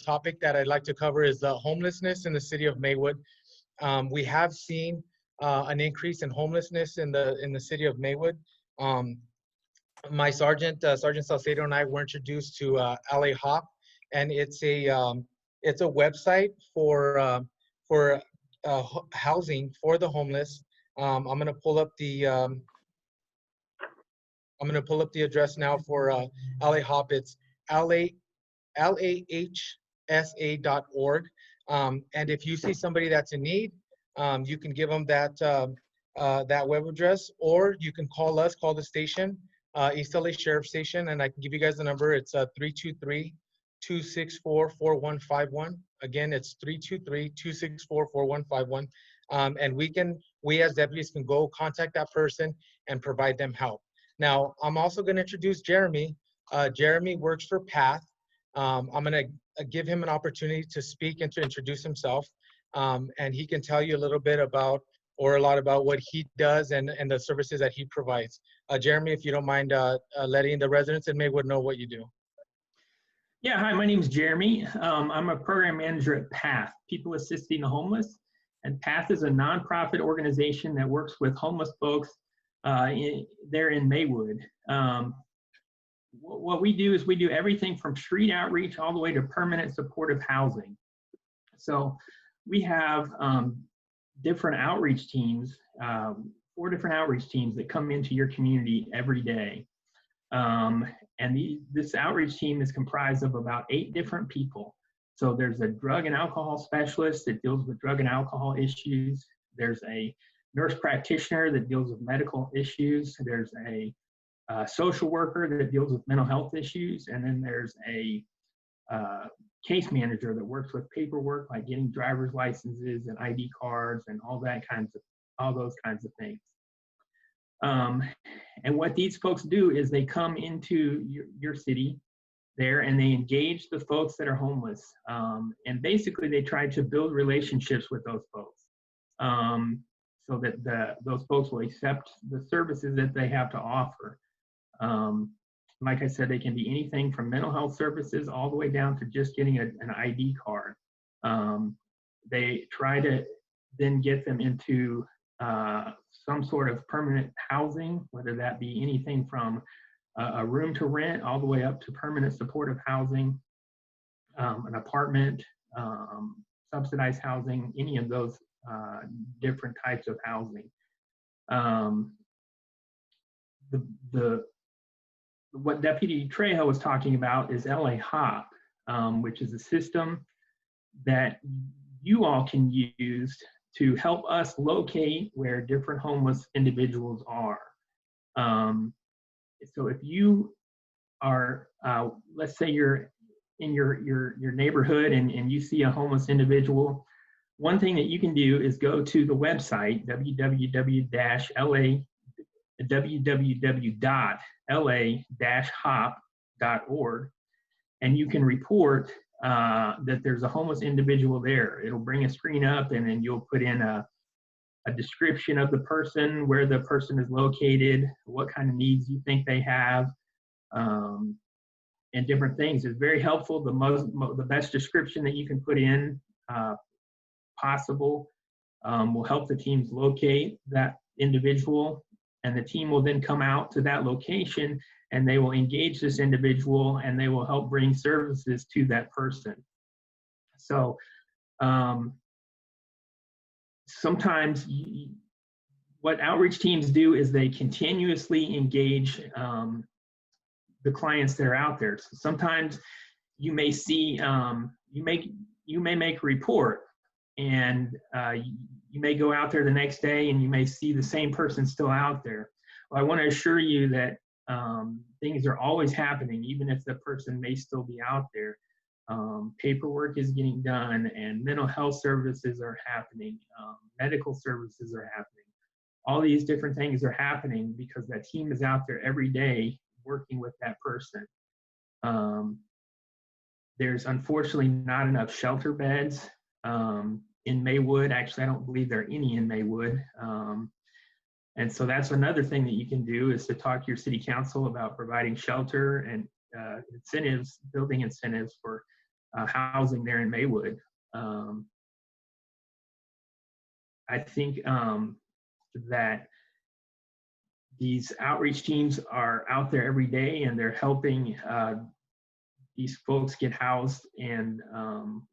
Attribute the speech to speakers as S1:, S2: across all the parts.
S1: topic that I'd like to cover is homelessness in the city of Maywood. We have seen an increase in homelessness in the city of Maywood. My Sergeant Salcedo, and I were introduced to LA Hop, and it's a website for housing for the homeless. I'm gonna pull up the address now for LA Hop. It's lahsa.org. And if you see somebody that's in need, you can give them that web address, or you can call the station, East LA Sheriff Station, and I can give you guys the number. It's 323-264-4151. Again, it's 323-264-4151. And we as deputies can go contact that person and provide them help. Now, I'm also going to introduce Jeremy. Jeremy works for PATH. I'm going to give him an opportunity to speak and to introduce himself. And he can tell you a little bit about, or a lot about, what he does and the services that he provides. Jeremy, if you don't mind letting the residents in Maywood know what you do.
S2: Yeah, hi, my name is Jeremy. I'm a program manager at PATH, People Assisting the Homeless. And PATH is a nonprofit organization that works with homeless folks there in Maywood. What we do is we do everything from street outreach all the way to permanent supportive housing. So we have different outreach teams, 4 different outreach teams that come into your community every day. This outreach team is comprised of about 8 different people. So there's a drug and alcohol specialist that deals with drug and alcohol issues. There's a nurse practitioner that deals with medical issues. There's a social worker that deals with mental health issues. And then there's a case manager that works with paperwork, like getting driver's licenses and ID cards and all those kinds of things. And what these folks do is they come into your city there and they engage the folks that are homeless. And basically they try to build relationships with those folks so that those folks will accept the services that they have to offer. Like I said, they can be anything from mental health services all the way down to just getting an ID card. They try to then get them into some sort of permanent housing, whether that be anything from a room to rent all the way up to permanent supportive housing, an apartment, subsidized housing, any of those different types of housing. What Deputy Trejo was talking about is LA Hop, which is a system that you all can use to help us locate where different homeless individuals are. So if you are, let's say you're in your neighborhood and you see a homeless individual, one thing that you can do is go to the website, www.la-hop.org, and you can report that there's a homeless individual there. It'll bring a screen up, and then you'll put in a description of the person, where the person is located, what kind of needs you think they have, and different things. It's very helpful. The best description that you can put in possible will help the teams locate that individual, and the team will then come out to that location and they will engage this individual and they will help bring services to that person. So sometimes what outreach teams do is they continuously engage the clients that are out there. So sometimes you may see, you may make a report, and you may go out there the next day and you may see the same person still out there. Well, I want to assure you that things are always happening, even if the person may still be out there. Paperwork is getting done, and mental health services are happening, medical services are happening. All these different things are happening because that team is out there every day working with that person. There's unfortunately not enough shelter beds in Maywood. Actually, I don't believe there are any in Maywood. And so that's another thing that you can do, is to talk to your city council about providing shelter and incentives, building incentives for housing there in Maywood. I think that these outreach teams are out there every day and they're helping these folks get housed. And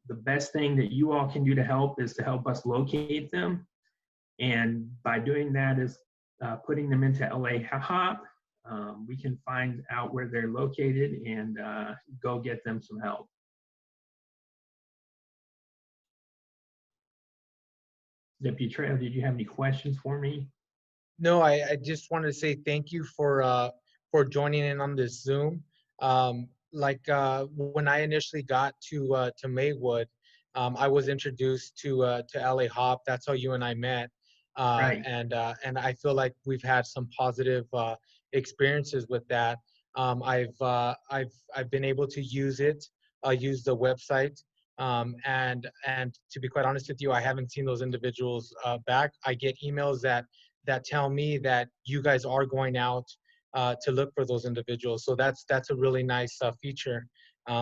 S2: the best thing that you all can do to help is to help us locate them. And by doing that is putting them into LA HOP. We can find out where they're located and go get them some help. Deputy Trejo, did you have any questions for me?
S1: No, I just wanted to say thank you for joining in on this Zoom. When I initially got to Maywood, I was introduced to LA Hop. That's how you and I met.
S2: Right.
S1: And I feel like we've had some positive experiences with that. I've been able to use it, use the website. And to be quite honest with you, I haven't seen those individuals back. I get emails that tell me that you guys are going out to look for those individuals. So that's a really nice feature.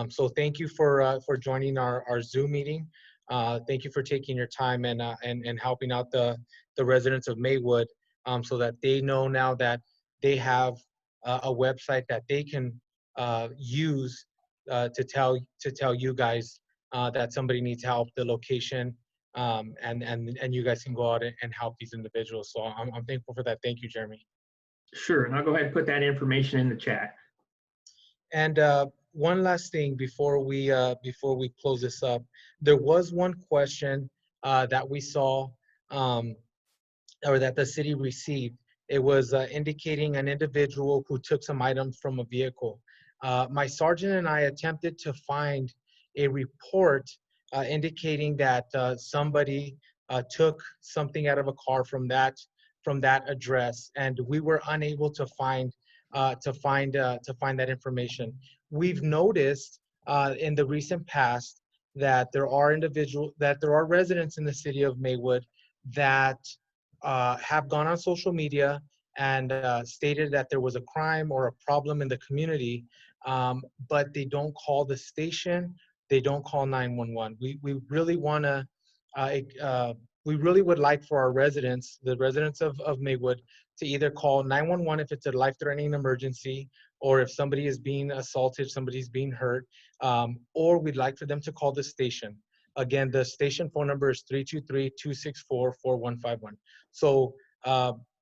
S1: So thank you for joining our Zoom meeting. Thank you for taking your time and helping out the residents of Maywood, so that they know now that they have a website that they can use to tell you guys that somebody needs help, the location, and you guys can go out and help these individuals. So I'm thankful for that. Thank you, Jeremy.
S2: Sure, and I'll go ahead and put that information in the chat.
S1: And one last thing before we close this up, there was one question that we saw, or that the city received. It was indicating an individual who took some items from a vehicle. My sergeant and I attempted to find a report indicating that somebody took something out of a car from that address, and we were unable to find that information. We've noticed in the recent past that there are residents in the city of Maywood that have gone on social media and stated that there was a crime or a problem in the community, but they don't call the station, they don't call 911. We really want to, we really would like for our residents, the residents of Maywood, to either call 911 if it's a life-threatening emergency, or if somebody is being assaulted, somebody's being hurt, or we'd like for them to call the station. Again, the station phone number is 323-264-4151. So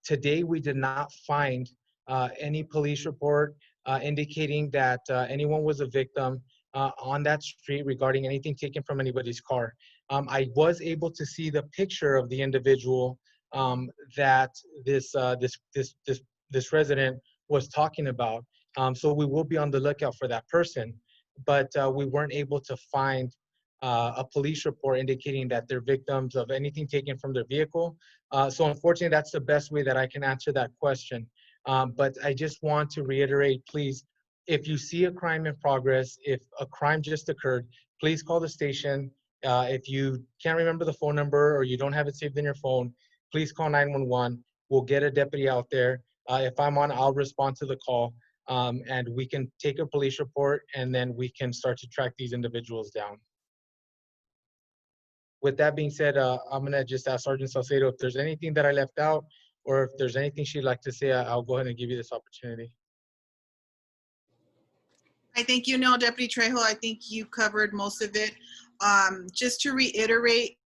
S1: today we did not find any police report indicating that anyone was a victim on that street regarding anything taken from anybody's car. I was able to see the picture of the individual that this resident was talking about. So we will be on the lookout for that person, but we weren't able to find a police report indicating that they're victims of anything taken from their vehicle. So unfortunately, that's the best way that I can answer that question. But I just want to reiterate, please, if you see a crime in progress, if a crime just occurred, please call the station. If you can't remember the phone number or you don't have it saved in your phone, please call 911. We'll get a deputy out there. If I'm on, I'll respond to the call, and we can take a police report, and then we can start to track these individuals down. With that being said, I'm going to just ask Sergeant Salcedo if there's anything that I left out, or if there's anything she'd like to say. I'll go ahead and give you this opportunity.
S3: I think you know, Deputy Trejo, I think you covered most of it. Just to reiterate,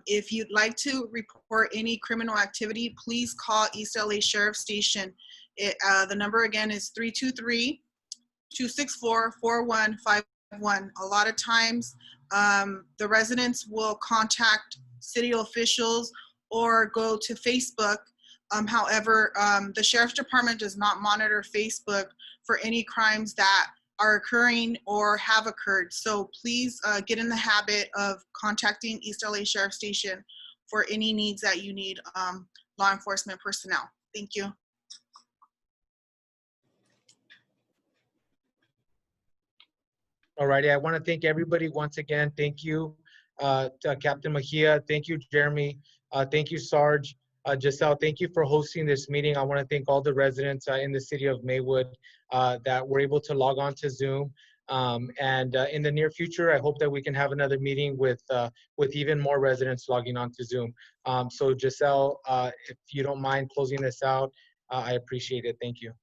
S3: if you'd like to report any criminal activity, please call East LA Sheriff Station. The number again is 323-264-4151. A lot of times, the residents will contact city officials or go to Facebook. However, the Sheriff's Department does not monitor Facebook for any crimes that are occurring or have occurred. So please get in the habit of contacting East LA Sheriff Station for any needs that you need law enforcement personnel. Thank you.
S1: All righty, I want to thank everybody once again. Thank you, to Captain Mejia. Thank you, Jeremy. Thank you, Sarge. Giselle, thank you for hosting this meeting. I want to thank all the residents in the city of Maywood that were able to log on to Zoom. In the near future, I hope that we can have another meeting with even more residents logging on to Zoom. So Giselle, if you don't mind closing this out, I appreciate it. Thank you.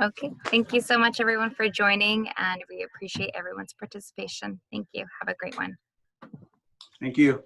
S4: Okay, thank you so much everyone for joining, and we appreciate everyone's participation. Thank you. Have a great one.
S5: Thank you.